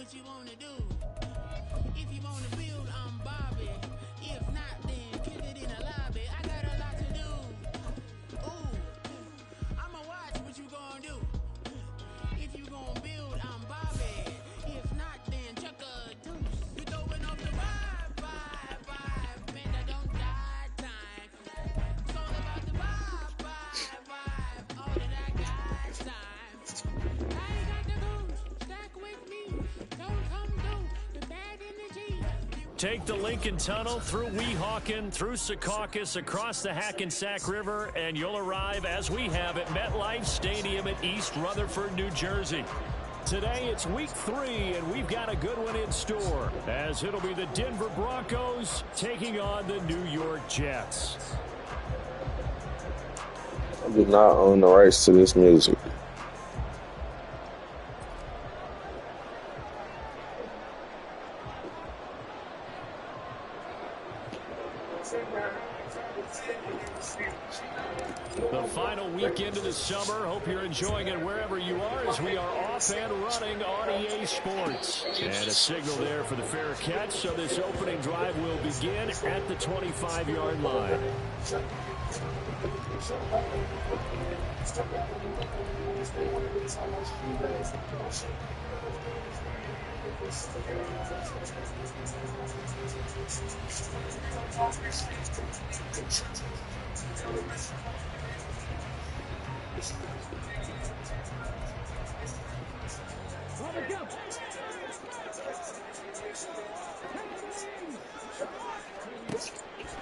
what you want to do. If you want to build, I'm Bobby. If not, then kill it in the lobby. I got a lot to do. Ooh, I'ma watch what you gonna do. If you gonna build, I'm Bobby. If not, then chuck a deuce. You throwing off the vibe. Man, I don't die time. It's all about the vibe. All that I got time. I ain't got the goose. Stack with me. Don't come through the bad energy. Take the Lincoln Tunnel through Weehawken, through Secaucus, across the Hackensack River, and you'll arrive, as we have, at MetLife Stadium at East Rutherford, New Jersey. Today, it's week 3, and we've got a good one in store, as it'll be the Denver Broncos taking on the New York Jets. I do not own the rights to this music. The final weekend of the summer. Hope you're enjoying it wherever you are, as we are off and running on EA Sports. And a signal there for the fair catch, so this opening drive will begin at the 25-yard line.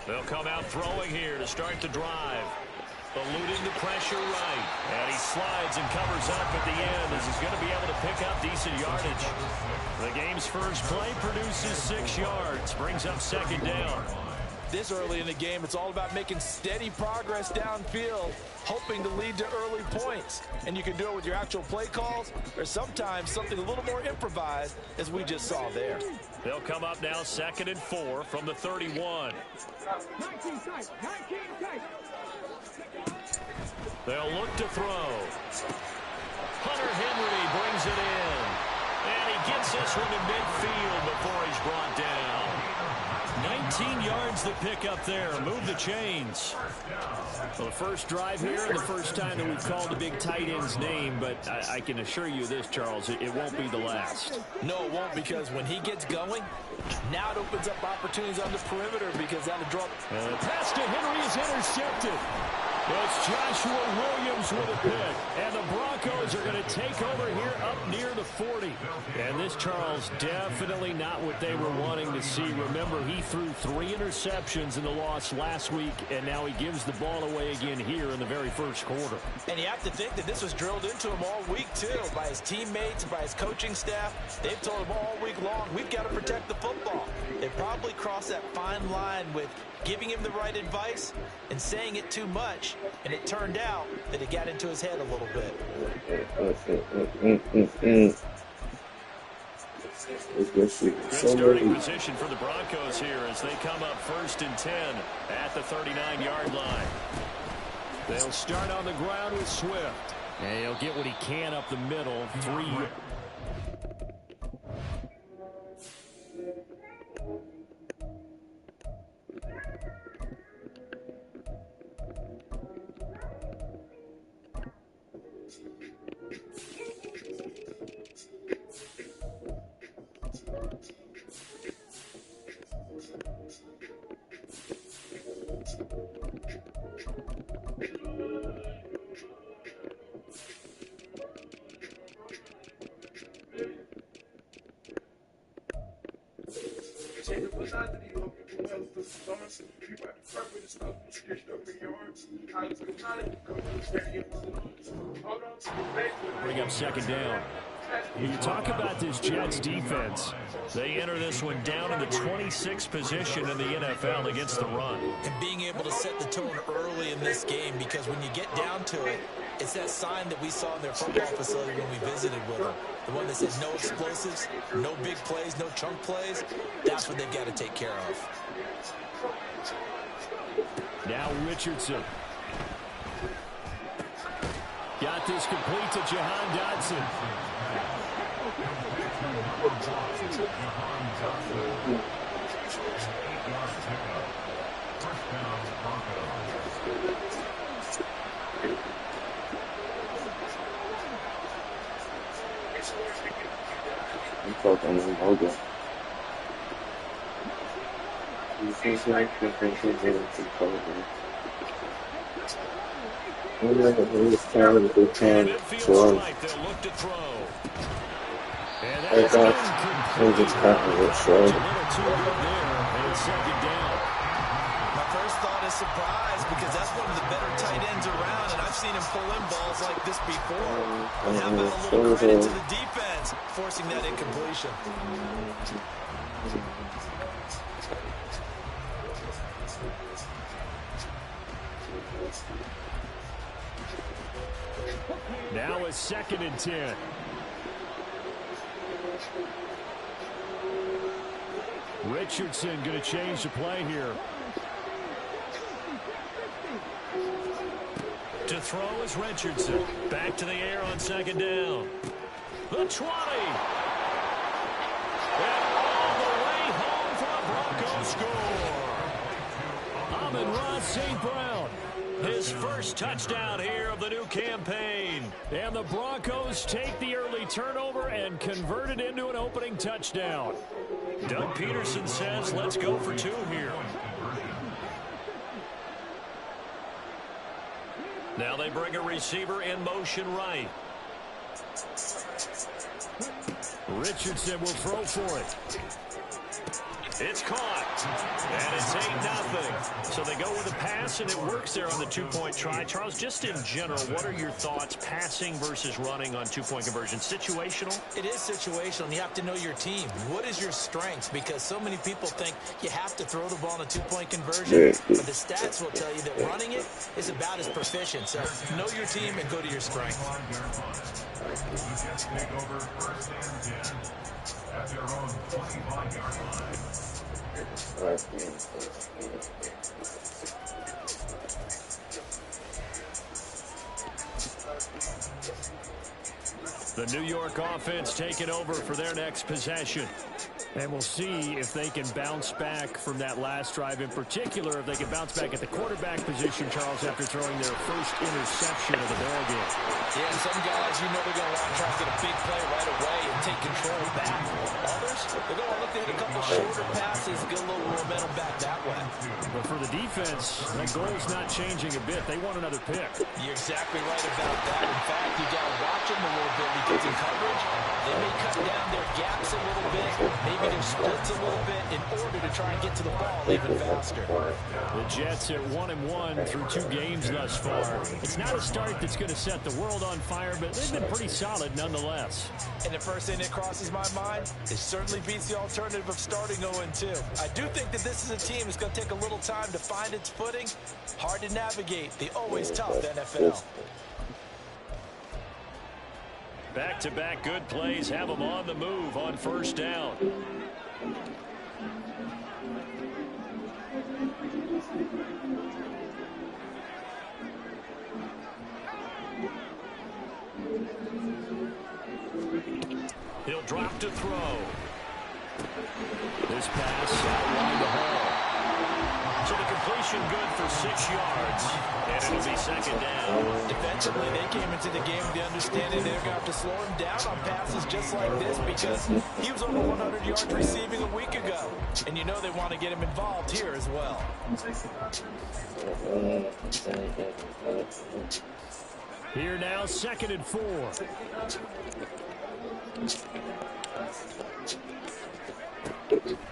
They'll come out throwing here to start the drive. Eluding the pressure right. And he slides and covers up at the end as he's going to be able to pick up decent yardage. The game's first play produces 6 yards. Brings up second down. This early in the game, it's all about making steady progress downfield, hoping to lead to early points. And you can do it with your actual play calls or sometimes something a little more improvised, as we just saw there. They'll come up now 2nd and 4 from the 31. They'll look to throw. Hunter Henry brings it in. And he gets this one to midfield before he's brought down. 19 yards to pick up there. Move the chains. Well, the first drive here and the first time that we've called the big tight end's name, but I can assure you this, Charles, it won't be the last. No, it won't, because when he gets going, now it opens up opportunities on the perimeter, because that'll drop. The pass to Henry is intercepted. It's Joshua Williams with a pick. And the Broncos are going to take over here up near the 40. And this, Charles, definitely not what they were wanting to see. Remember, he threw 3 interceptions in the loss last week, and now he gives the ball away again here in the very first quarter. And you have to think that this was drilled into him all week, too, by his teammates, by his coaching staff. They've told him all week long, we've got to protect the football. They probably crossed that fine line with giving him the right advice and saying it too much, and it turned out that it got into his head a little bit. Good starting position for the Broncos here as they come up 1st and 10 at the 39-yard line. They'll start on the ground with Swift. And he'll get what he can up the middle. 3. Bring up second down. When you talk about this Jets defense, they enter this one down in the 26th position in the NFL against the run. And being able to set the tone early in this game, because when you get down to it, it's that sign that we saw in their football facility when we visited with them. The one that says no explosives, no big plays, no chunk plays. That's what they've got to take care of. Now Richardson. Got this complete to Jahan Dotson. I'm talking to Logan. Midfield's right. They'll look to throw. And that's incomplete. It's a little too good there, and it's second down. My first thought is surprise because that's one of the better tight ends around, and I've seen him pull in balls like this before. But how about a little credit to the defense forcing that incompletion? Now it's 2nd and 10. Richardson going to change the play here. To throw is Richardson. Back to the air on 2nd down. The 20. And all the way home for a Broncos score. Amon-Ra St. Brown. His first touchdown here of the new campaign. And the Broncos take the early turnover and convert it into an opening touchdown. Doug Peterson says, let's go for 2 here. Now they bring a receiver in motion right. Richardson will throw for it. It's caught. And it's 8-0. So they go with a pass, and it works there on the 2-point try. Charles, just in general, what are your thoughts passing versus running on 2-point conversion? Situational? It is situational, and you have to know your team. What is your strength? Because so many people think you have to throw the ball in a 2-point conversion, but the stats will tell you that running it is about as proficient. So know your team and go to your strength. Take over 1st and 10 at their own 25-yard line. The New York offense taking over for their next possession. And we'll see if they can bounce back from that last drive. In particular, if they can bounce back at the quarterback position, Charles, after throwing their first interception of the ball game. Yeah, and some guys, you know they're going to want to try to get a big play right away and take control back. Others, they're going to look to hit a couple shorter passes, get a little momentum back that way. But for the defense, that goal's not changing a bit. They want another pick. You're exactly right about that. In fact, you got to watch them a little bit because in coverage, they may cut down their gaps a little bit, maybe their splits a little bit in order to try and get to the ball even faster. The Jets at 1-1 through 2 games thus far. It's not a start that's going to set the world on fire, but they've been pretty solid nonetheless. And the first thing that crosses my mind, it certainly beats the alternative of starting 0-2. I do think that this is a team that's going to take a little time to find its footing. Hard to navigate the always tough NFL. Back-to-back good plays have them on the move on 1st down. He'll drop to throw. This pass outlined the hole. So the completion good for 6 yards. And it'll be 2nd down. Defensively, they came into the game with the understanding they're going to have to slow him down on passes just like this because he was over 100 yards receiving a week ago. And you know they want to get him involved here as well. Here now, 2nd and 4.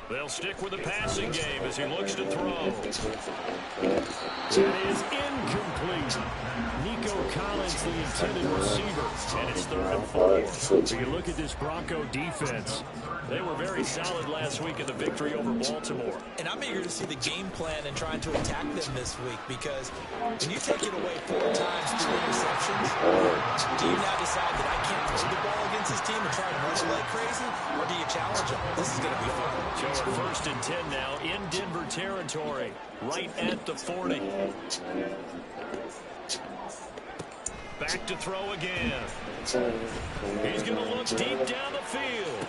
They'll stick with the passing game as he looks to throw. That is incomplete. Nico Collins, the intended receiver, and it's 3rd and 4. So you look at this Bronco defense. They were very solid last week in the victory over Baltimore. And I'm eager to see the game plan and trying to attack them this week because when you take it away 4 times through interceptions, do you now decide that I can't throw the ball against this team and try to rush like crazy, or do you challenge them? This is going to be fun. So we're 1st and 10 now in Denver territory, right at the 40. Back to throw again. He's going to look deep down the field.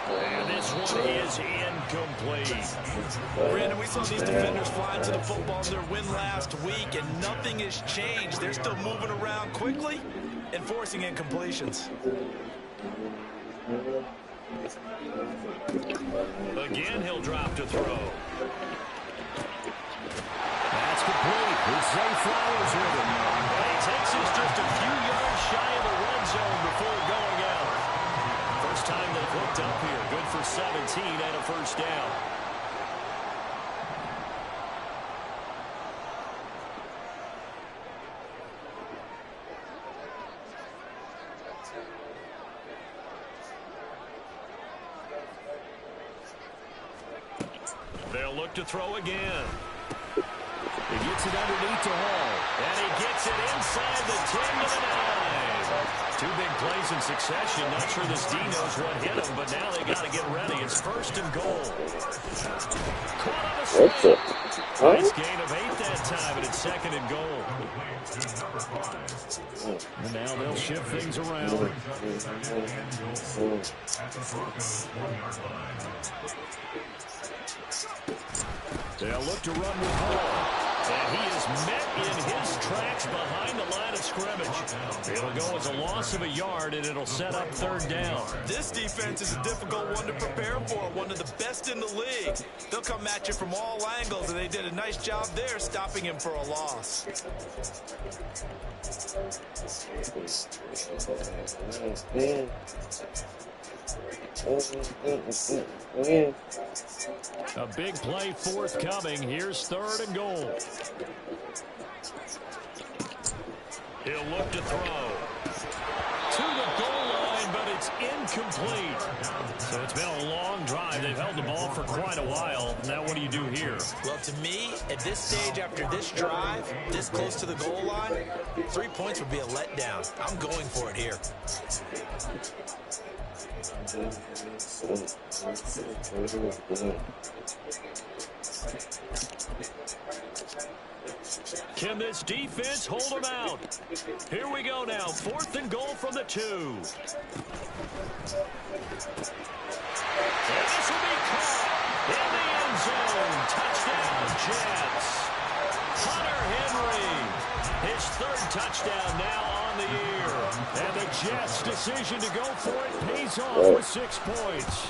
And this one is incomplete. Brandon, we saw these defenders fly into the football in their win last week, and nothing has changed. They're still moving around quickly and forcing incompletions. Again, he'll drop to throw. That's complete. With Zay Flowers with him. And he takes us just a few yards shy of the red zone before going out. First time they've hooked up here. Good for 17 and a first down. They'll look to throw again. He gets it underneath to Hall. And he gets it inside the 10 to the 9. Two big plays in succession. Not sure this D knows what hit him, but now they got to get ready. It's first and goal. Caught on a swing. Nice gain of 8 that time, and it's second and goal. And now they'll shift things around. They'll look to run with Hall. And he is met in his tracks behind the line of scrimmage. It'll go as a loss of a yard, and it'll set up third down. This defense is a difficult one to prepare for, one of the best in the league. They'll come at you from all angles, and they did a nice job there stopping him for a loss. A big play forthcoming. Here's third and goal. He'll look to throw. To the goal line, but it's incomplete. So it's been a long drive. They've held the ball for quite a while. Now what do you do here? Well, to me, at this stage after this drive, this close to the goal line, 3 points would be a letdown. I'm going for it here. Can this defense hold them out? Here we go now. Fourth and goal from the 2. And this will be caught in the end zone. Touchdown, Jets. Hunter Henry, his third touchdown now on the year. And the Jets' decision to go for it pays off with 6 points.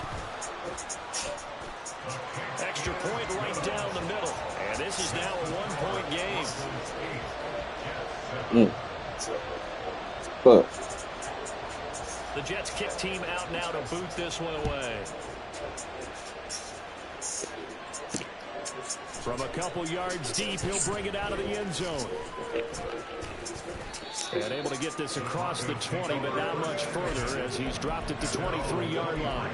Extra point right down the middle. And this is now a 1-point game. But The Jets kick team out now to boot this one away. From a couple yards deep, he'll bring it out of the end zone. And able to get this across the 20, but not much further as he's dropped it to 23-yard line.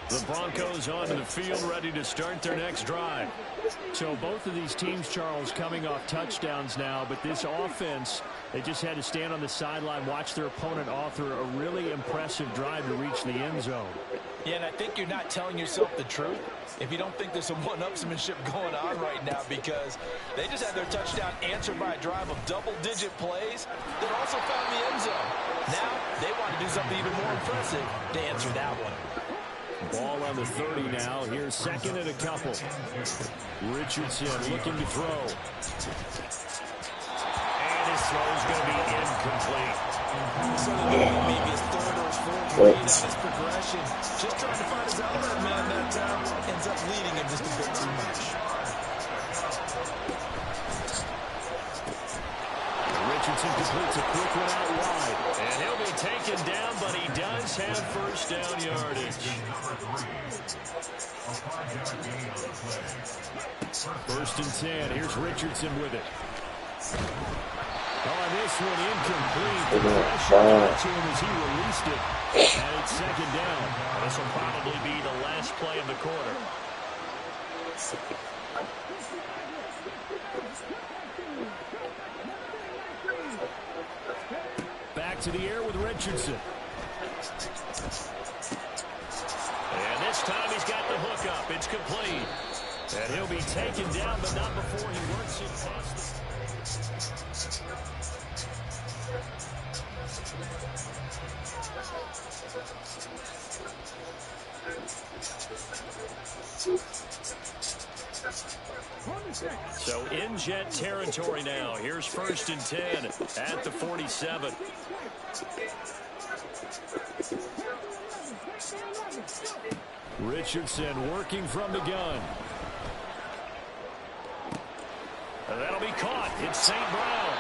The Broncos onto the field, ready to start their next drive. So both of these teams, Charles, coming off touchdowns now, but this offense, they just had to stand on the sideline, watch their opponent author a really impressive drive to reach the end zone. Yeah, and I think you're not telling yourself the truth if you don't think there's some one-upsmanship going on right now, because they just had their touchdown answered by a drive of double-digit plays that also found the end zone. Now they want to do something even more impressive to answer that one. Ball on the 30 now. Here's second and a couple. Richardson looking to throw. And his throw is going to be incomplete. So maybe his third or his fourth read on his progression. Just trying to find his outlet man that time. Ends up leading him just a bit too much. Richardson completes a quick one out wide. And he'll be taken down, but he does have first down yardage. First and 10. Here's Richardson with it. Oh, this one incomplete. The pressure got to him as he released it. And it's second down. This will probably be the last play of the quarter. Back to the air with Richardson. And this time he's got the hook up. It's complete. And he'll be taken down, but not before he works it past. So in Jet territory now. Here's 1st and 10 at the 47. Richardson working from the gun. And that'll be caught. It's St. Brown.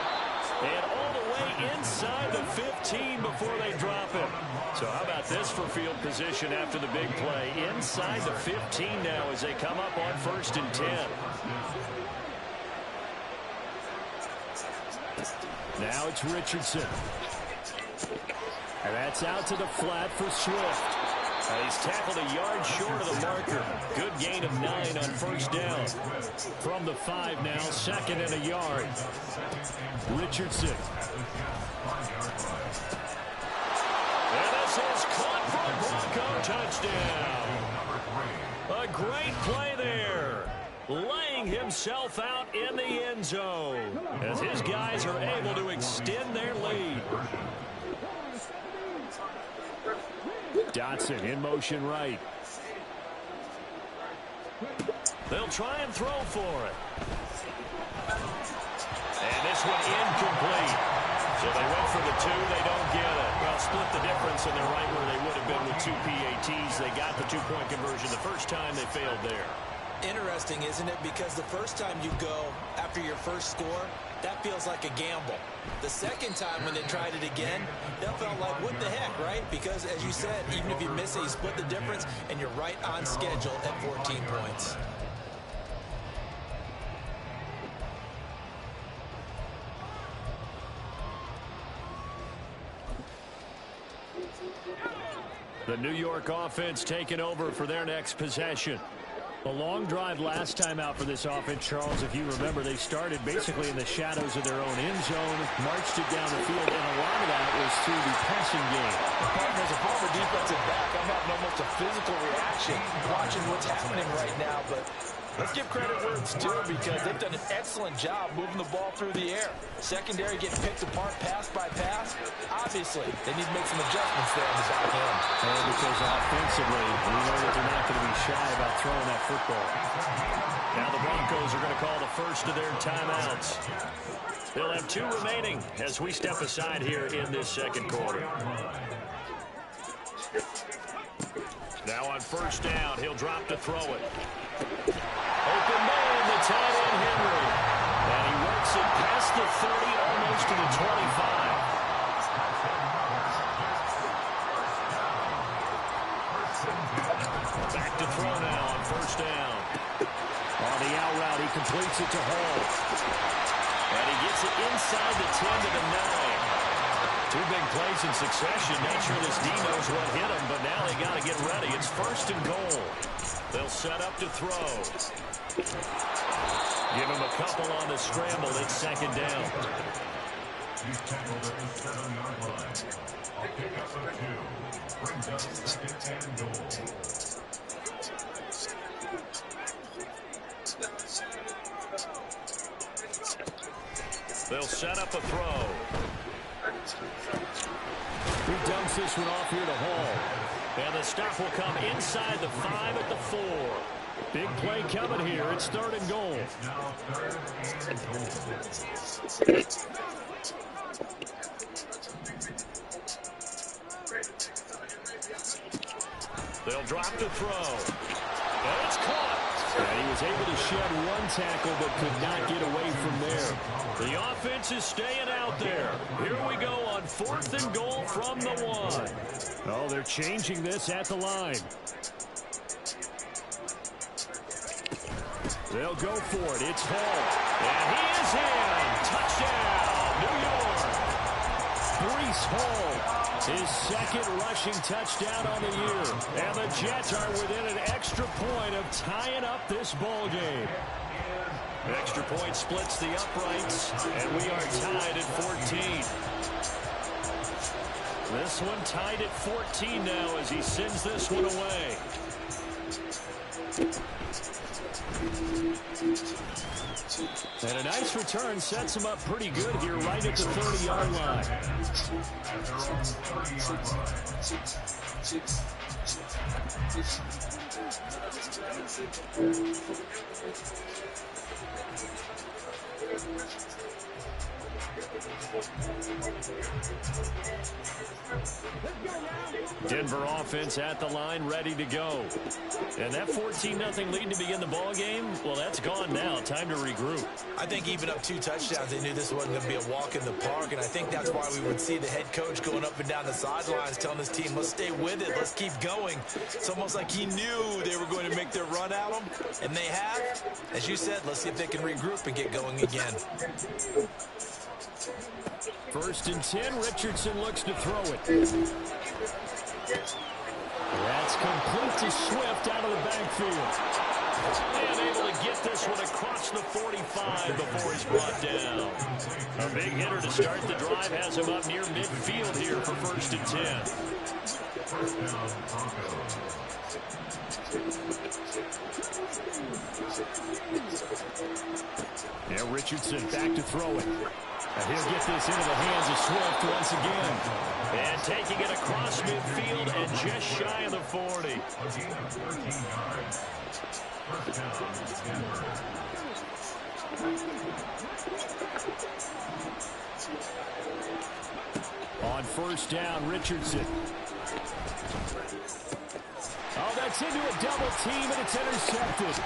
And all the way inside the 15 before they drop him. So how about this for field position after the big play? Inside the 15 now as they come up on 1st and 10. Now it's Richardson. And that's out to the flat for Swift. He's tackled a yard short of the marker. Good gain of 9 on 1st down. From the 5 now, 2nd and a yard. Richardson. And this is caught for a Bronco touchdown. A great play there. Laying himself out in the end zone as his guys are able to extend their lead. Dotson in motion right. They'll try and throw for it. And this one incomplete. So they went for the 2. They don't get it. Well, split the difference, and they're right where they would have been with 2 PATs. They got the 2-point conversion the first time. They failed there. Interesting, isn't it? Because the first time you go after your first score, that feels like a gamble. The second time when they tried it again, that felt like, what the heck, right? Because, as you said, even if you miss it, you split the difference, and you're right on schedule at 14 points. The New York offense taking over for their next possession. A long drive last time out for this offense, Charles. If you remember, they started basically in the shadows of their own end zone, marched it down the field, and a lot of that was through the passing game. As a former defensive back, I'm having almost a physical reaction watching what's happening right now, but let's give credit where it's due because they've done an excellent job moving the ball through the air. Secondary getting picked apart pass by pass. Obviously, they need to make some adjustments there on the back end. And because offensively, we know that they're not going to be shy about throwing that football. Now the Broncos are going to call the first of their timeouts. They'll have 2 remaining as we step aside here in this second quarter. Now on 1st down, he'll drop to throw it. Open man, the tight end Henry. And he works it past the 30, almost to the 25. Back to throw now on 1st down. On the out route, he completes it to Hall. And he gets it inside the 10 to the 9. 2 big plays in succession. Not sure this D knows what hit him, but now they got to get ready. It's 1st and goal. They'll set up to throw. Give him a couple on the scramble. It's 2nd down. He's tackled at the 7-yard line. A pickup of 2. Brings up 2nd and goal. They'll set up a throw. He dumps this one off here to Hall. And the stop will come inside the 5 at the 4. Big play coming here. It's 3rd and goal. Now 3rd and goal. They'll drop to throw. And it's caught. And he was able to shed 1 tackle but could not get away from there. The offense is staying out there. Here we go on 4th and goal from the 1. Oh, they're changing this at the line. They'll go for it. It's Hall. And he is in. Touchdown, New York. Breece Hall. His 2nd rushing touchdown on the year. And the Jets are within an extra point of tying up this ball game. Extra point splits the uprights, and we are tied at 14. This one tied at 14 now as he sends this one away. And a nice return sets him up pretty good here right at the 30-yard line. Denver offense at the line, ready to go. And that 14-0 lead to begin the ball game, well, that's gone now. Time to regroup. I think even up 2 touchdowns, they knew this wasn't going to be a walk in the park, and I think that's why we would see the head coach going up and down the sidelines telling his team, let's stay with it, let's keep going. It's almost like he knew they were going to make their run at him, and they have. As you said, let's see if they can regroup and get going again. 1st and 10, Richardson looks to throw it. That's complete to Swift out of the backfield. And able to get this one across the 45 before he's brought down. A big hitter to start the drive has him up near midfield here for 1st and 10. Now Richardson back to throw it. And he'll get this into the hands of Swift once again. And taking it across midfield and just shy of the 40. On 1st down, Richardson. Oh, that's into a double team, and it's intercepted.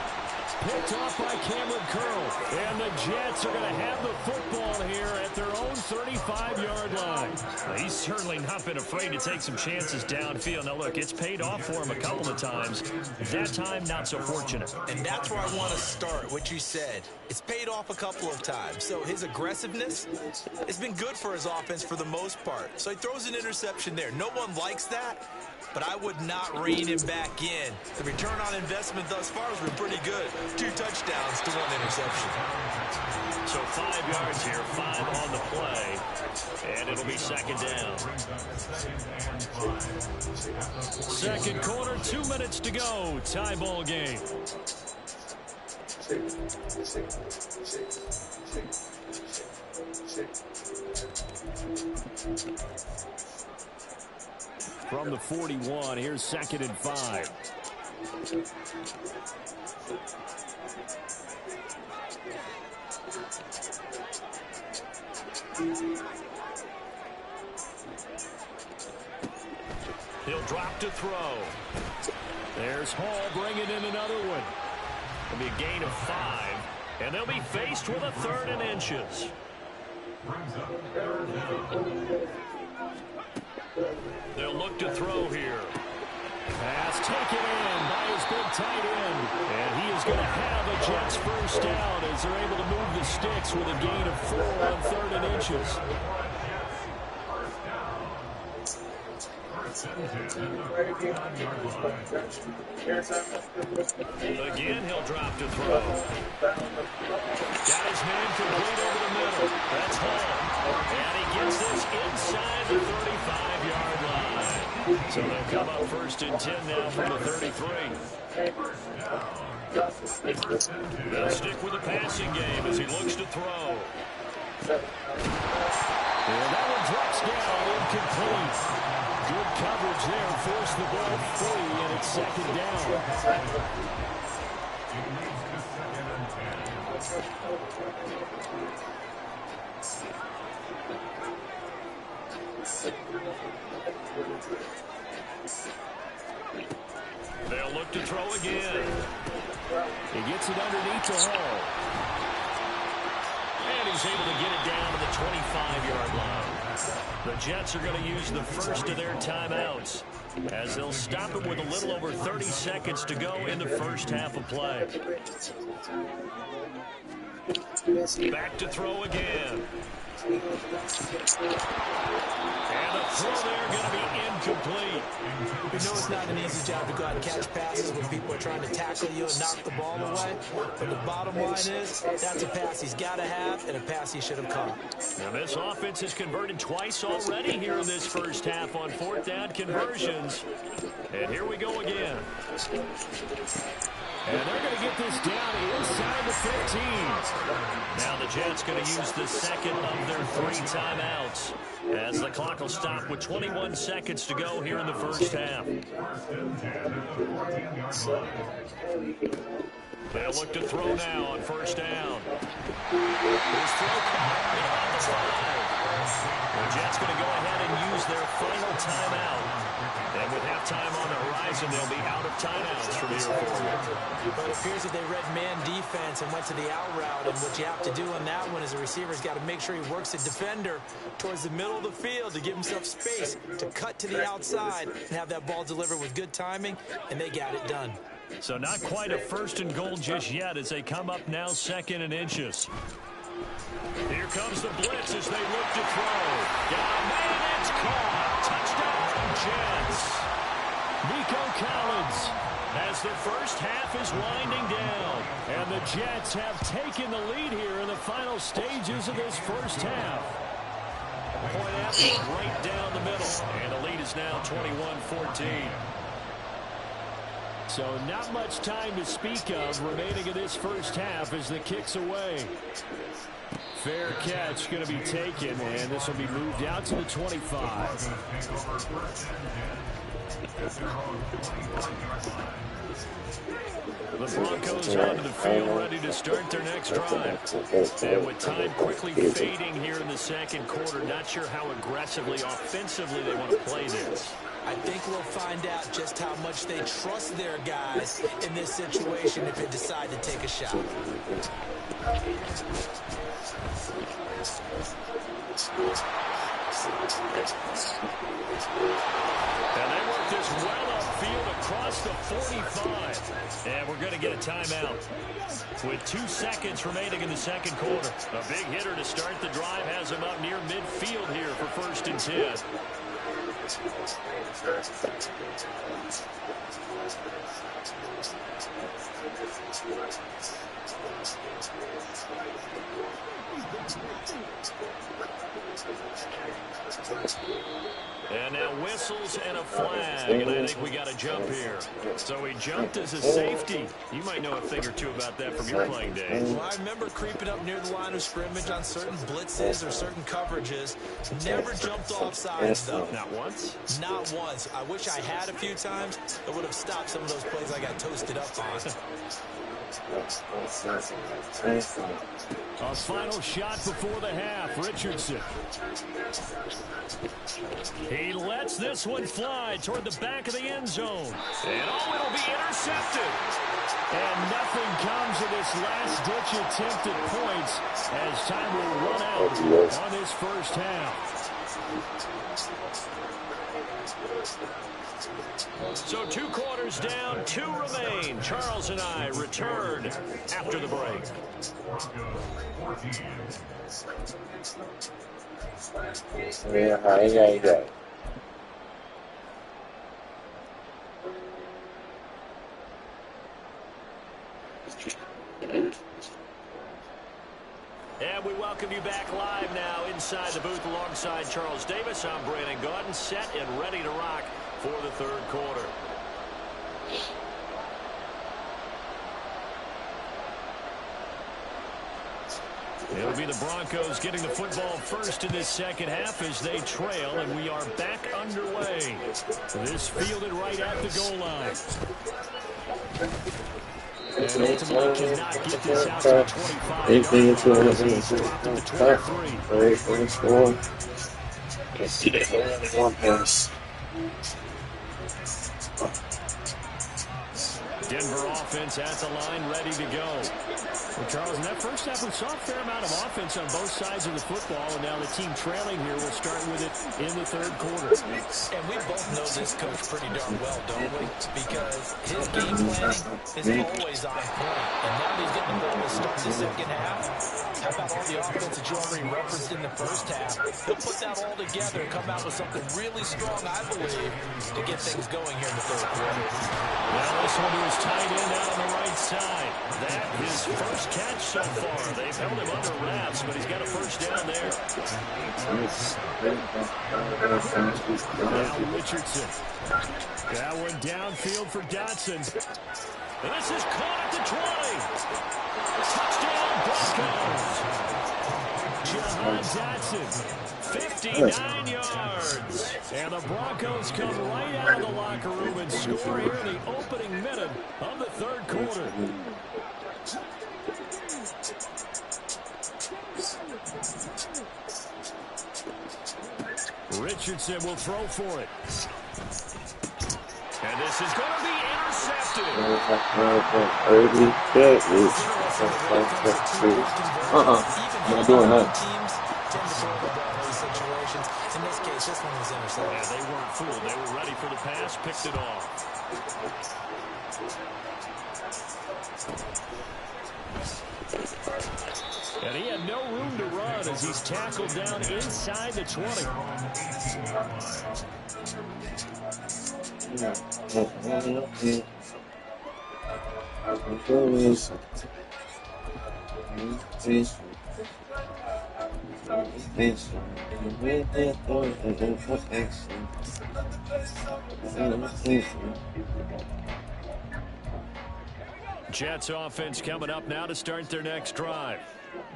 Picked off by Cameron Curl. And the Jets are going to have the football here at their own 35-yard line. Well, he's certainly not been afraid to take some chances downfield. Now, look, it's paid off for him a couple of times. That time, not so fortunate. And that's where I want to start, what you said. It's paid off a couple of times. So his aggressiveness has been good for his offense for the most part. So he throws an interception there. No one likes that, but I would not rein him back in. The return on investment thus far has been pretty good. 2 touchdowns to 1 interception. So 5 yards here, 5 on the play, and it'll be 2nd down. 2nd quarter, 2 minutes to go. Tie ball game. From the 41, here's 2nd and 5. He'll drop to throw. There's Hall bringing in another one. It'll be a gain of 5, and they'll be faced with a 3rd and inches. They'll look to throw here. Pass taken in by his big tight end. And he is going to have a Jets 1st down as they're able to move the sticks with a gain of 4 on 3rd and inches. Again, he'll drop to throw. Got his man complete over the middle. That's Hall. And he gets this inside the 35-yard line. So they'll come up 1st and 10 now from the 33. They'll stick with the passing game as he looks to throw. And that one drops down, incomplete. Good coverage there, forced the ball free, and it's 2nd down. They'll look to throw again. He gets it underneath the Hall. And he's able to get it down to the 25-yard line. The Jets are going to use the first of their timeouts as they'll stop it with a little over 30 seconds to go in the first half of play. Back to throw again. And the throw there going to be incomplete. We know it's not an easy job to go out and catch passes when people are trying to tackle you and knock the ball away. But the bottom line is, that's a pass he's got to have and a pass he should have caught. Now this offense has converted twice already here in this first half on 4th down conversions. And here we go again. And they're going to get this down inside the 15. Now the Jets going to use the second of their 3 timeouts as the clock will stop with 21 seconds to go here in the first half. They'll look to throw now on first down. His throw caught beyond the 5. The Jets going to go ahead and use their final timeout. And with halftime on the horizon, they'll be out of timeouts from here forward. But it appears that they read man defense and went to the out route. And what you have to do on that one is a receiver's got to make sure he works the defender towards the middle of the field to give himself space to cut to the outside and have that ball delivered with good timing, and they got it done. So not quite a first and goal just yet as they come up now 2nd and inches. Here comes the blitz as they look to throw. Got a man, it's caught. Touchdown, Jets. Nico Collins as the first half is winding down. And the Jets have taken the lead here in the final stages of this first half. Point after right down the middle. And the lead is now 21-14. So not much time to speak of remaining in this first half as the kick's away. Fair catch going to be taken, and this will be moved out to the 25. The Broncos onto the field ready to start their next drive. And with time quickly fading here in the second quarter, not sure how aggressively, offensively they want to play this. I think we'll find out just how much they trust their guys in this situation if they decide to take a shot. And they work this well upfield across the 45. And we're going to get a timeout with 2 seconds remaining in the second quarter. A big hitter to start the drive has him up near midfield here for 1st and 10. And now whistles and a flag, and I think we got a jump here. So he jumped as a safety. You might know a thing or two about that from your playing days. Well, I remember creeping up near the line of scrimmage on certain blitzes or certain coverages. Never jumped off sides, though. Not once? Not once. I wish I had a few times. It would have stopped some of those plays I got toasted up on. A final shot before the half, Richardson. He lets this one fly toward the back of the end zone. And it'll be intercepted. And nothing comes of this last-ditch attempt at points as time will run out on this first half. So 2 quarters down, 2 remain. Charles and I return after the break. And we welcome you back live now inside the booth alongside Charles Davis. I'm Brandon Gaudin, set and ready to rock for the third quarter. It'll be the Broncos getting the football first in this second half as they trail, and we are back underway. This fielded right at the goal line. And ultimately cannot get this out to the 25. He's dropped to the 23. Denver offense at the line, ready to go. Well, Charles, in that first half, we saw a fair amount of offense on both sides of the football, and now the team trailing here will start with it in the third quarter. And we both know this coach pretty darn well, don't we? Because his game planning is always on point. And now he's getting the ball to start the second half. How about all the offense that you already referenced in the first half? He'll put that all together and come out with something really strong, I believe, to get things going here in the third quarter. Well, this one to his tight end out on the right side. That his first catch so far. They've held him under wraps, but he's got a first down there. Now Richardson. That one downfield for Dotson. And this is caught at the 20. Touchdown Broncos. Jahan Dotson, 59 yards. And the Broncos come right out of the locker room and score here in the opening minute of the third quarter. Richardson will throw for it. And this is going to be intercepted. I'm not doing that. In this case, this one was intercepted. Yeah, they weren't fooled. They were ready for the pass, picked it off. And he had no room to run as he's tackled down inside the 20. Jets offense coming up now to start their next drive.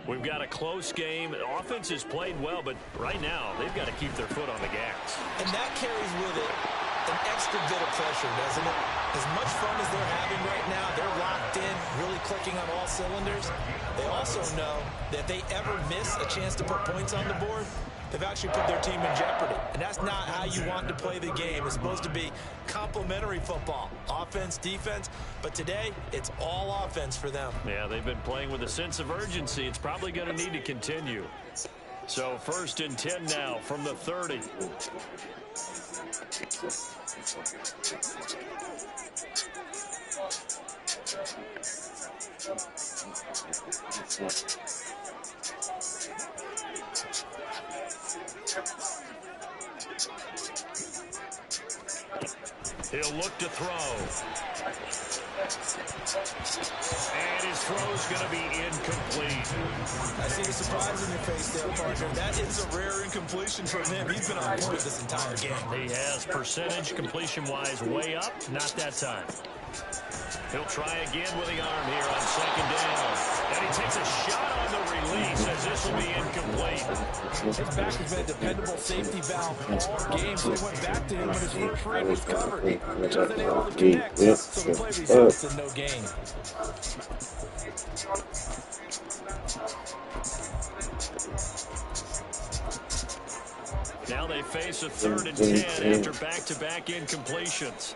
We've got a close game. The offense has played well, but right now they've got to keep their foot on the gas. And that carries with it an extra bit of pressure, doesn't it? As much fun as they're having right now, they're locked in, really clicking on all cylinders. They also know that if they ever miss a chance to put points on the board, they've actually put their team in jeopardy. And that's not how you want to play the game. It's supposed to be complementary football, offense, defense. But today, it's all offense for them. Yeah, they've been playing with a sense of urgency. It's probably going to need to continue. So 1st and 10 now from the 30. He'll look to throw. And his throw's going to be incomplete. I see the surprise in your face there, partner. That is a rare incompletion from him. He's been on point this entire game. He has percentage completion-wise way up. Not that time. He'll try again with the arm here on 2nd down. And he takes a shot on the release as this will be incomplete. His back has been a dependable safety valve all game, so he went back to him when his first read was covered. Wasn't able to connect, so the play results in no gain. Now they face a 3rd and 10 after back-to-back incompletions.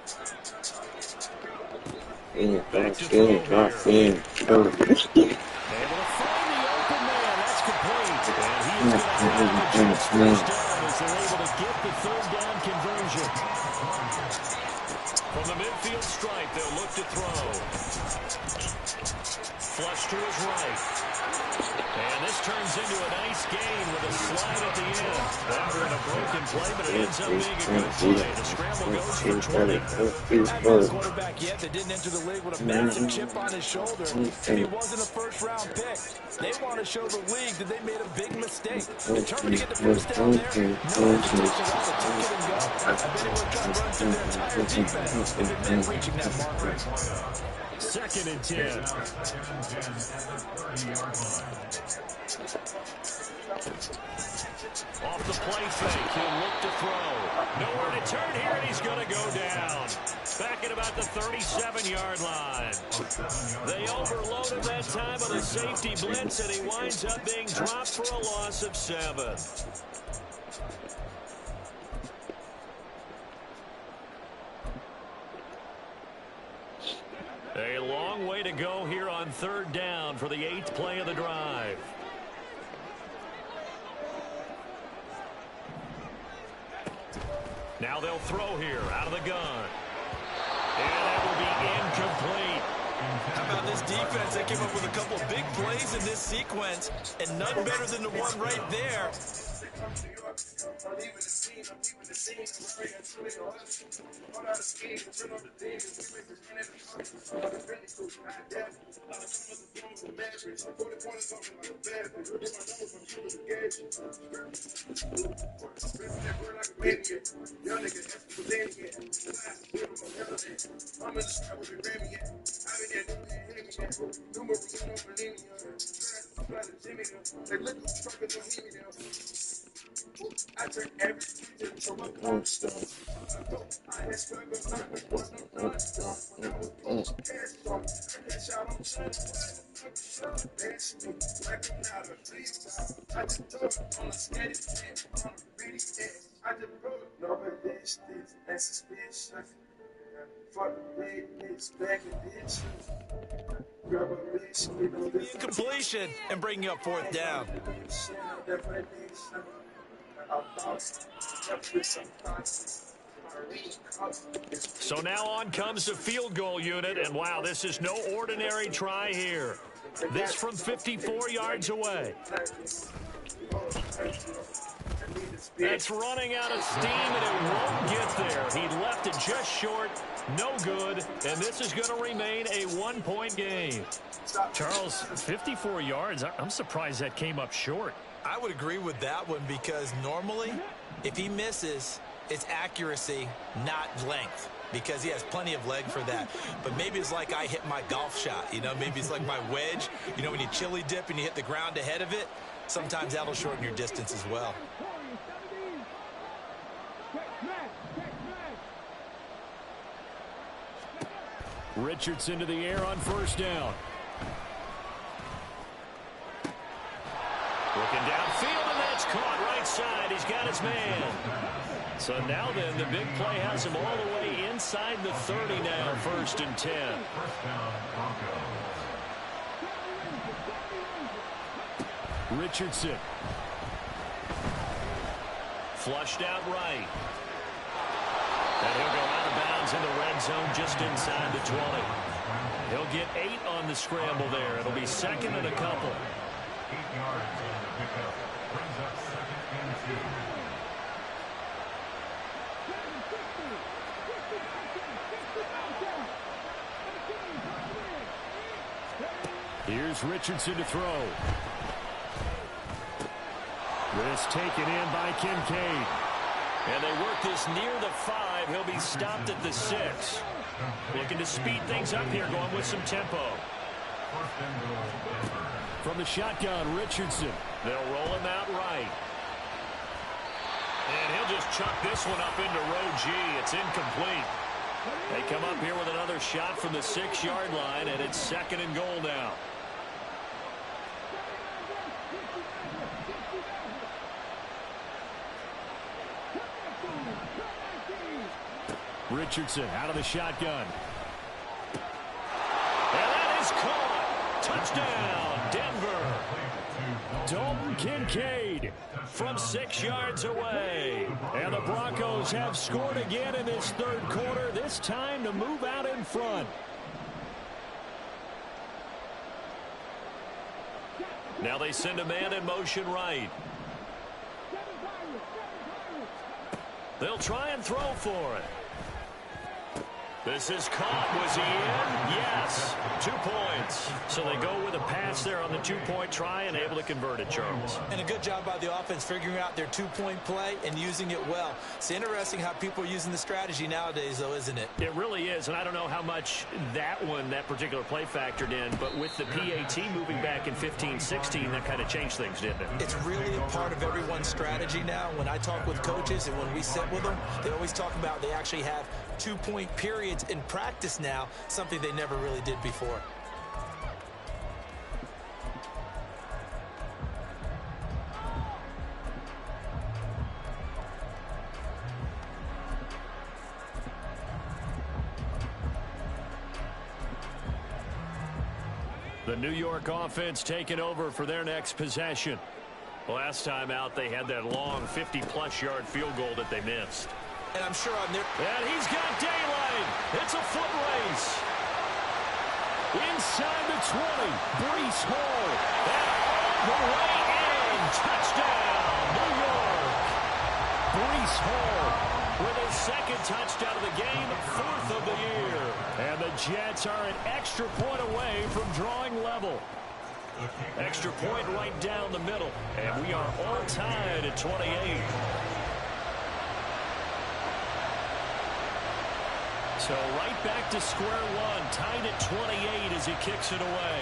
Back to throw here. Able to find the open man. That's complete. And he is going to have the Jets first down as they're able to get the 3rd down conversion. From the midfield stripe, they'll look to throw. Flush to his right. And this turns into a nice gain with a slide at the end. That would have been a broken play, but it ends up being a good play. The scramble goes for 20. Not a quarterback yet that didn't enter the league with a massive chip on his shoulder, and he wasn't a first-round pick. They want to show the league that they made a big mistake. Determined to get the first down there, no hesitation, rather take it and go. I bet he would try to run through their entire defense if it meant reaching that marker. 2nd and 10. Off the play fake, he'll look to throw. Nowhere to turn here, and he's going to go down. Back at about the 37-yard line. They overloaded that time on a safety blitz, and he winds up being dropped for a loss of 7. A long way to go here on 3rd down for the 8th play of the drive. Now they'll throw here out of the gun. And that will be incomplete. How about this defense? They came up with a couple of big plays in this sequence, and none better than the one right there. Incompletion and bring you up fourth down. So now on comes the field goal unit, and wow, this is no ordinary try here. This from 54 yards away. That's running out of steam, and it won't get there. He left it just short, no good, and this is going to remain a one-point game. Charles, 54 yards, I'm surprised that came up short. I would agree with that one because normally, if he misses, it's accuracy, not length, because he has plenty of leg for that. But maybe it's like I hit my golf shot, you know, maybe it's like my wedge. You know, when you chili dip and you hit the ground ahead of it, sometimes that'll shorten your distance as well. Richardson to the air on first down. Looking downfield, and that's caught right side. He's got his man. So now then, the big play has him all the way inside the 30 now, 1st and 10. First down, Broncos. Richardson. Flushed out right. And he'll go out of bounds in the red zone just inside the 20. He'll get 8 on the scramble there. It'll be second and a couple. 8 yards on the pickup. Brings up 2nd and 2. Here's Richardson to throw. This taken in by Kincaid. And they work this near the 5. He'll be stopped at the 6. Looking to speed things up here, going with some tempo. First and goal, Denver. From the shotgun, Richardson. They'll roll him out right. And he'll just chuck this one up into row G. It's incomplete. They come up here with another shot from the 6-yard line, and it's 2nd and goal now. Richardson out of the shotgun. And that is caught. Touchdown, Denver. Dalton Kincaid From 6 yards away. And the Broncos have scored again in this 3rd quarter, this time to move out in front. Now they send a man in motion right. They'll try and throw for it. This is caught. Was he in? Yes. 2 points. So they go with a pass there on the 2-point try and able to convert it, Charles. And a good job by the offense figuring out their 2-point play and using it well. It's interesting how people are using the strategy nowadays, though, isn't it? It really is, and I don't know how much that particular play factored in, but with the PAT moving back in 15-16, that kind of changed things, didn't it? It's really a part of everyone's strategy now. When I talk with coaches and when we sit with them, they always talk about they actually have 2-point periods in practice now, something they never really did before. The New York offense taking over for their next possession. Last time out, they had that long 50-plus yard field goal that they missed. And I'm sure on their... And he's got daylight. It's a foot race. Inside the 20, Breece Hall. And all the way in. Touchdown, New York. Breece Hall with his second touchdown of the game, 4th of the year. And the Jets are an extra point away from drawing level. Extra point right down the middle. And we are all tied at 28. So right back to square one, tied at 28 as he kicks it away.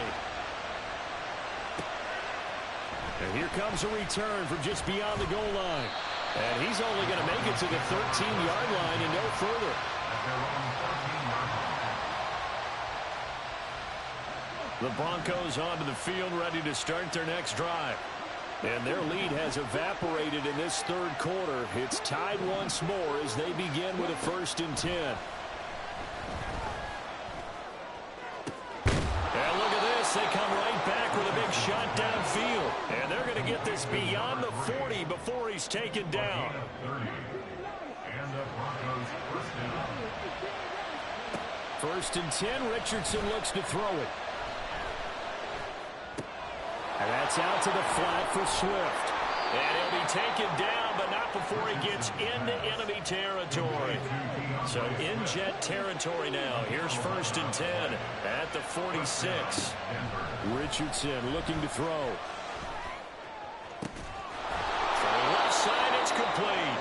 And here comes a return from just beyond the goal line. And he's only going to make it to the 13-yard line and no further. The Broncos onto the field, ready to start their next drive. And their lead has evaporated in this third quarter. It's tied once more as they begin with a 1st and 10. And look at this. They come right back with a big shot downfield. And they're going to get this beyond the 40 before he's taken down. First and 10, Richardson looks to throw it. And that's out to the flat for Swift. And he'll be taken down, but not before he gets into enemy territory. So in Jet territory now. Here's 1st and 10 at the 46. Richardson looking to throw. For the left side, it's complete.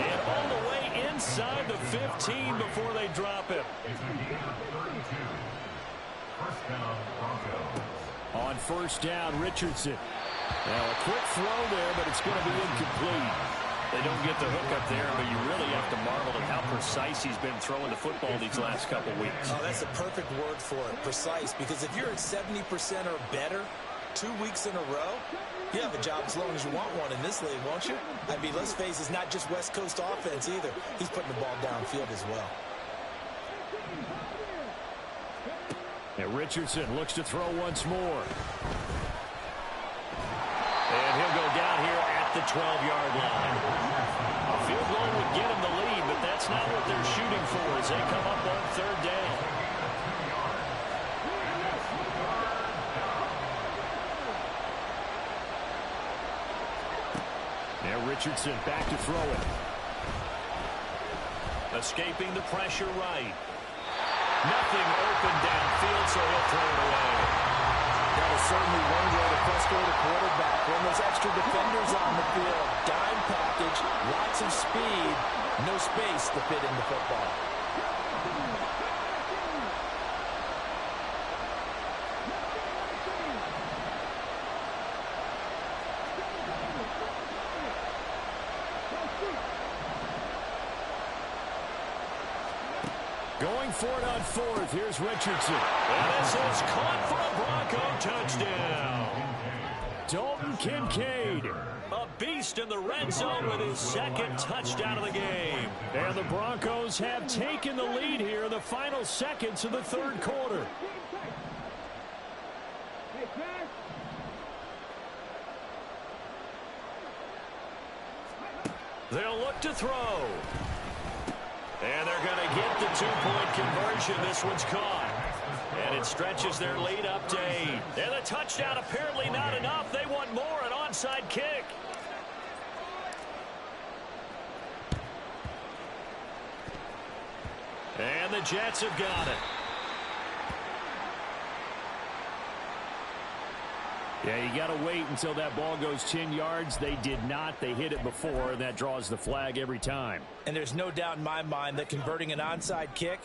And all the way inside the 15 before they drop him. On 1st down, Richardson. Now a quick throw there, but it's going to be incomplete. They don't get the hook up there, but you really have to marvel at how precise he's been throwing the football these last couple weeks. Oh, that's the perfect word for it, precise, because if you're at 70% or better 2 weeks in a row, you have a job as long as you want one in this league, won't you? I mean, let's face it, it's not just West Coast offense either. He's putting the ball downfield as well. And Richardson looks to throw once more. And he'll go down here at the 12-yard line. A field goal would get him the lead, but that's not what they're shooting for as they come up on 3rd down. Now Richardson back to throw it. Escaping the pressure right. Nothing open downfield, so he'll throw it away. That is certainly one way to frustrate a quarterback. When there's extra defenders on the field, dime package, lots of speed, no space to fit in the football. Going for it on 4th. Here's Richardson. And this is caught for a Bronco touchdown. Dalton Kincaid, a beast in the red zone with his 2nd touchdown of the game. And the Broncos have taken the lead here in the final seconds of the 3rd quarter. They'll look to throw. And they're going to get the 2-point conversion. This one's caught. And it stretches their lead up to 8. And the touchdown apparently not enough. They want more, an onside kick. And the Jets have got it. Yeah, you got to wait until that ball goes 10 yards. They did not. They hit it before, and that draws the flag every time. And there's no doubt in my mind that converting an onside kick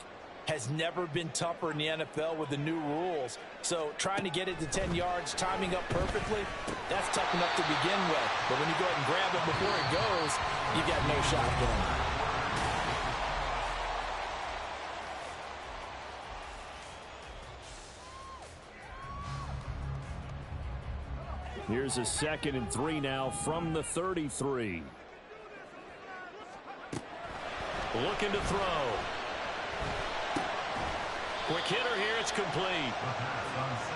has never been tougher in the NFL with the new rules. So trying to get it to 10 yards, timing up perfectly, that's tough enough to begin with. But when you go ahead and grab it before it goes, you got no shot then. Here's a 2nd and 3 now from the 33. Looking to throw. Quick hitter here, it's complete.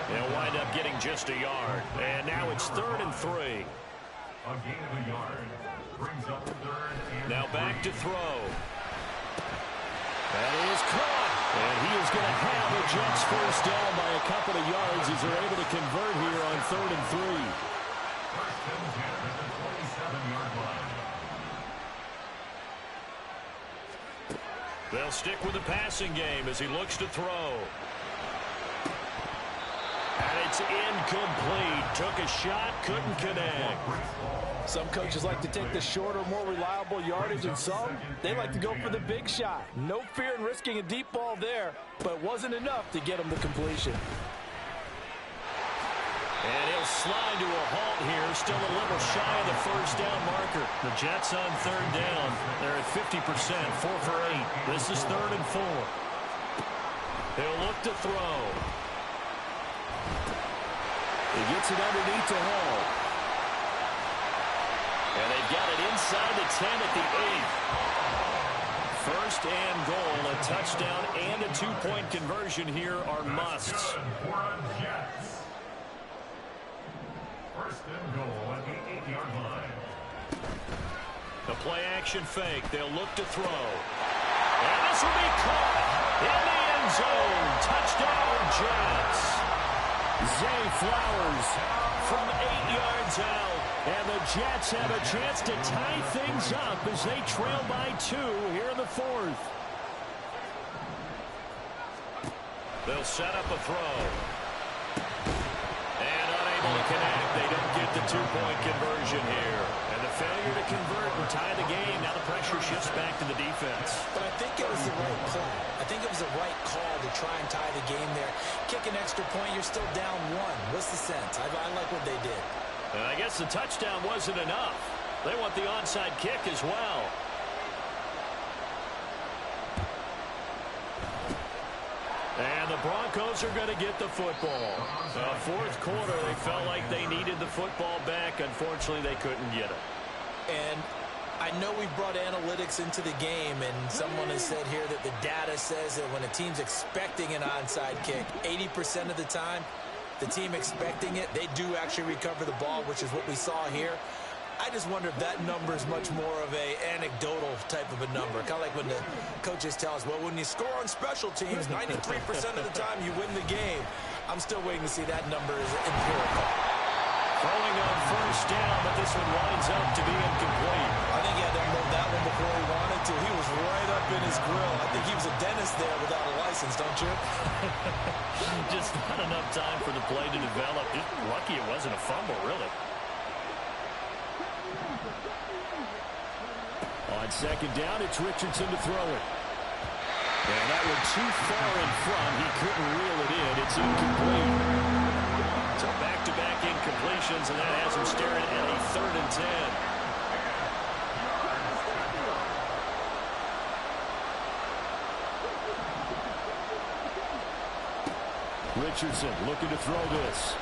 They'll wind up getting just a yard. And now it's 3rd and 3. A gain of a yard brings up 3rd and now back to throw. That is caught. And he is going to have the Jets first down by a couple of yards as they're able to convert here on 3rd and 3. They'll stick with the passing game as he looks to throw. And it's incomplete. Took a shot, couldn't connect. Some coaches like to take the shorter, more reliable yardage, and some, they like to go for the big shot. No fear in risking a deep ball there, but it wasn't enough to get him the completion. And he'll slide to a halt here, still a little shy of the first down marker. The Jets on third down. They're at 50%, 4 for 8. This is 3rd and 4. He'll look to throw. He gets it underneath to Hall. And they've got it inside the 10 at the 8. First and goal, a touchdown and a 2-point conversion here are musts. First and goal at the 8-yard line. The play-action fake. They'll look to throw. And this will be caught in the end zone. Touchdown, Jets. Zay Flowers From 8 yards out. And the Jets have a chance to tie things up as they trail by 2 here in the 4th. They'll set up a throw. And unable to connect. They don't get the 2-point conversion here. And the failure to convert and tie the game. Now the pressure shifts back to the defense. But I think it was the right play. I think it was the right call to try and tie the game there. Kick an extra point, you're still down 1. What's the sense? I like what they did. I guess the touchdown wasn't enough. They want the onside kick as well. And the Broncos are going to get the football. Fourth quarter, they felt like they needed the football back. Unfortunately, they couldn't get it. And I know we've brought analytics into the game, and someone has said here that the data says that when a team's expecting an onside kick, 80% of the time, the team expecting it, they do actually recover the ball, which is what we saw here. I just wonder if that number is much more of a anecdotal type of a number. Kind of like when the coaches tell us, well, when you score on special teams, 93% of the time you win the game. I'm still waiting to see that number is empirical. Throwing on first down, but this one winds up to be incomplete. I think he had to unload that one before he wanted to. He was right up in his grill. I think he was a dentist there without a license, don't you? Just not enough time for the play to develop. Just lucky it wasn't a fumble, really. On second down, it's Richardson to throw it. And that one too far in front. He couldn't reel it in. It's incomplete. So back-to-back incompletions, and that has him staring at a 3rd and 10. Richardson looking to throw this.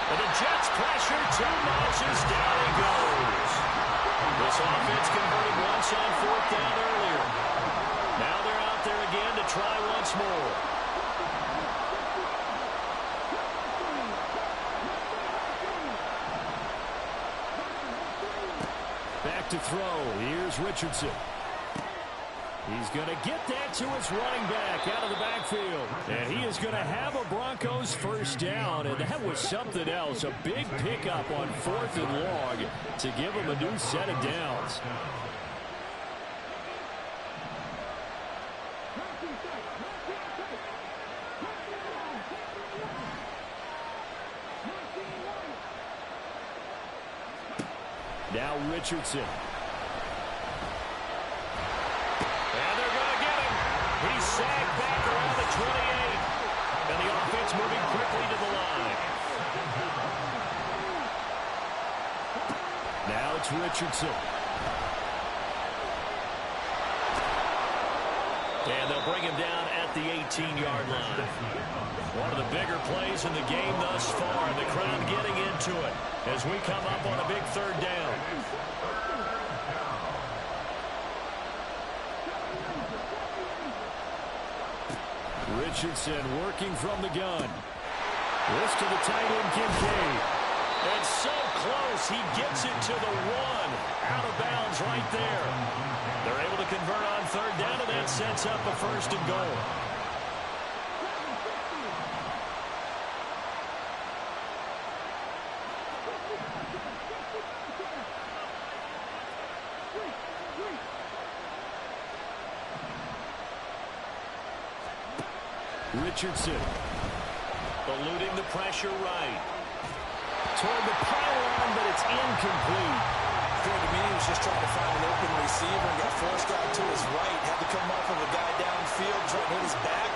And the Jets pressure, 2 notches, down he goes. This offense converted once on 4th down earlier. Now they're out there again to try once more. Back to throw. Here's Richardson. He's going to get that to his running back out of the backfield. And he is going to have a Broncos first down. And that was something else. A big pickup on 4th and long to give him a new set of downs. Now Richardson. He's sagged back around the 28. And the offense moving quickly to the line. Now it's Richardson. And they'll bring him down at the 18-yard line. One of the bigger plays in the game thus far. The crowd getting into it as we come up on a big 3rd down. Richardson working from the gun. This to the tight end, Kincaid. And so close, he gets it to the 1. Out of bounds right there. They're able to convert on 3rd down, and that sets up a 1st and goal. Richardson. Eluding the pressure right. Toward the pylon, but it's incomplete. To me, he was just trying to find an open receiver and got forced out to his right. Had to come off of a guy downfield, trying to hit his back.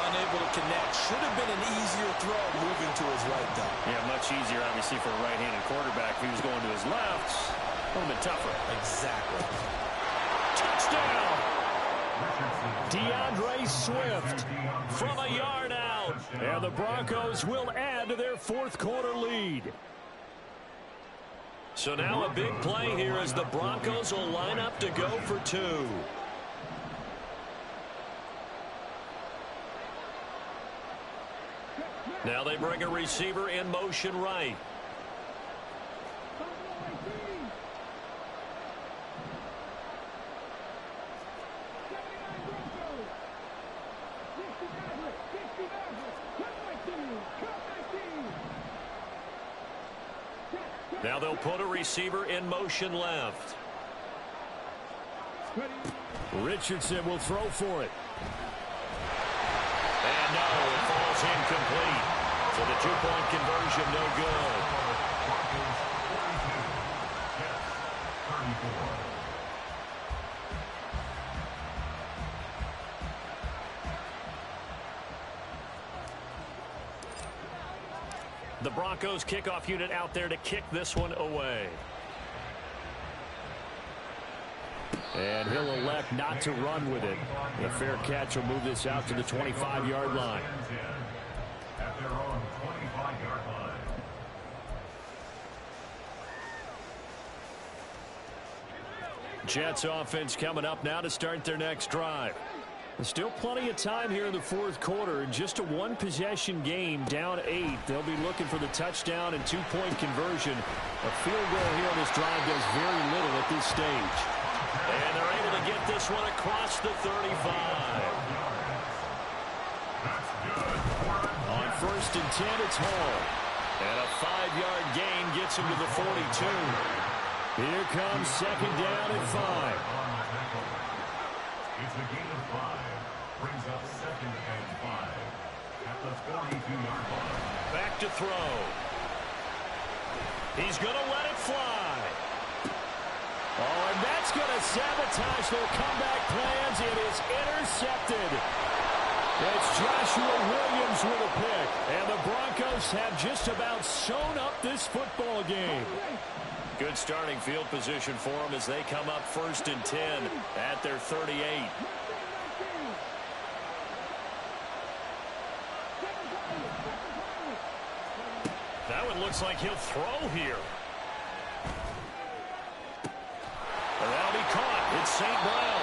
Unable to connect. Should have been an easier throw moving to his right, though. Yeah, much easier, obviously, for a right-handed quarterback. If he was going to his left, a little bit tougher. Exactly. Touchdown! DeAndre Swift from a yard out. And the Broncos will add to their fourth quarter lead. So now a big play here as the Broncos will line up to go for two. Now they bring a receiver in motion right. Now they'll put a receiver in motion left. Richardson will throw for it. And no, it falls incomplete. So the two-point conversion no good. The Broncos kickoff unit out there to kick this one away. And he'll elect not to run with it. The fair catch will move this out to the 25-yard line. At their own 25-yard line. Jets offense coming up now to start their next drive. There's still plenty of time here in the fourth quarter. In just a one-possession game, down 8. They'll be looking for the touchdown and two-point conversion. A field goal here on this drive does very little at this stage. And they're able to get this one across the 35. On 1st and 10, it's Hall. And a 5-yard gain gets him to the 42. Here comes second down and 5. It's a gain of 5. Brings up 2nd and 5. At the 42-yard line. Back to throw. He's going to let it fly. Oh, and that's going to sabotage their comeback plans. It is intercepted. It's Joshua Williams with a pick. And the Broncos have just about sewn up this football game. Good starting field position for them as they come up 1st and 10 at their 38. That one looks like he'll throw here. And that'll be caught. It's St. Brown.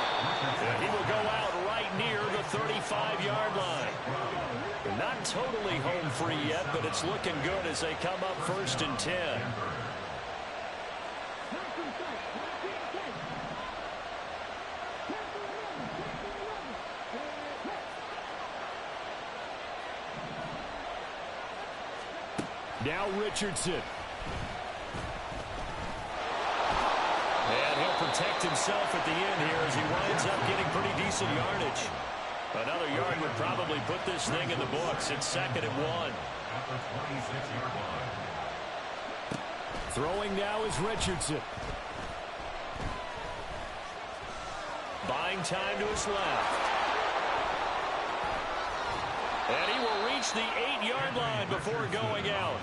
And he will go out right near the 35-yard line. They're not totally home free yet, but it's looking good as they come up 1st and 10. Now Richardson. And he'll protect himself at the end here as he winds up getting pretty decent yardage. Another yard would probably put this thing in the books. It's 2nd and 1. At the 26-yard line. Throwing now is Richardson. Buying time to his left. And he will reach the 8-yard line before going out.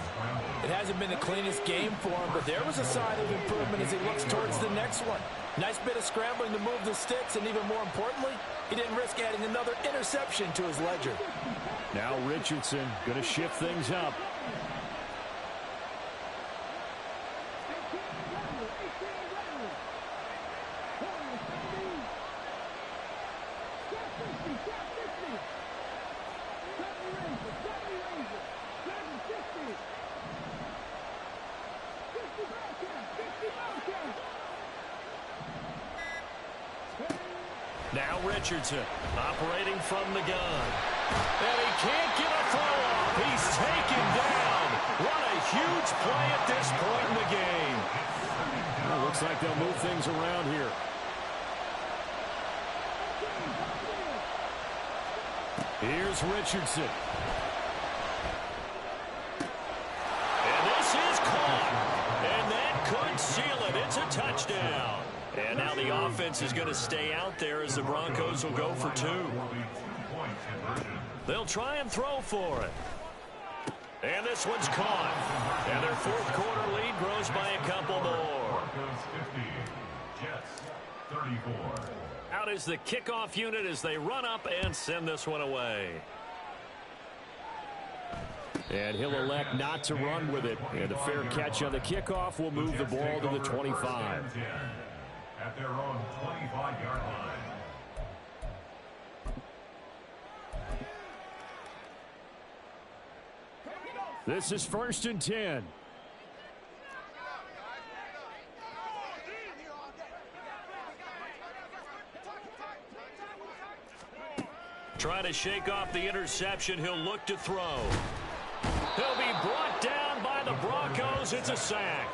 It hasn't been the cleanest game for him, but there was a sign of improvement as he looks towards the next one. Nice bit of scrambling to move the sticks, and even more importantly, he didn't risk adding another interception to his ledger. Now Richardson going to shift things up. Now Richardson operating from the gun. And he can't get a throw off. He's taken down. What a huge play at this point in the game. Well, looks like they'll move things around here. Here's Richardson. And this is caught. And that could seal it. It's a touchdown. And now the offense is going to stay out there as the Broncos will go for 2. They'll try and throw for it. And this one's caught. And their fourth quarter lead grows by a couple more. Out is the kickoff unit as they run up and send this one away. And he'll elect not to run with it. And a fair catch on the kickoff will move the ball to the 25. At their own 25-yard line. This is 1st and 10. Trying to shake off the interception. He'll look to throw. He'll be brought down by the Broncos. It's a sack.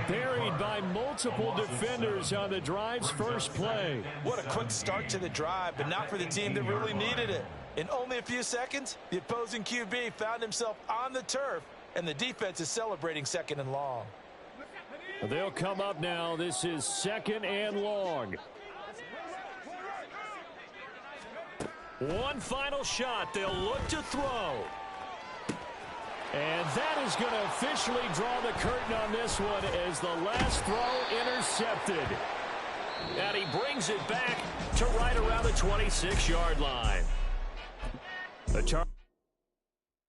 Buried by multiple defenders on the drive's first play. What a quick start to the drive, but not for the team that really needed it. In only a few seconds, the opposing QB found himself on the turf, and the defense is celebrating 2nd and long. They'll come up now. This is 2nd and long. One final shot. They'll look to throw. And that is going to officially draw the curtain on this one as the last throw intercepted. And he brings it back to right around the 26-yard line. The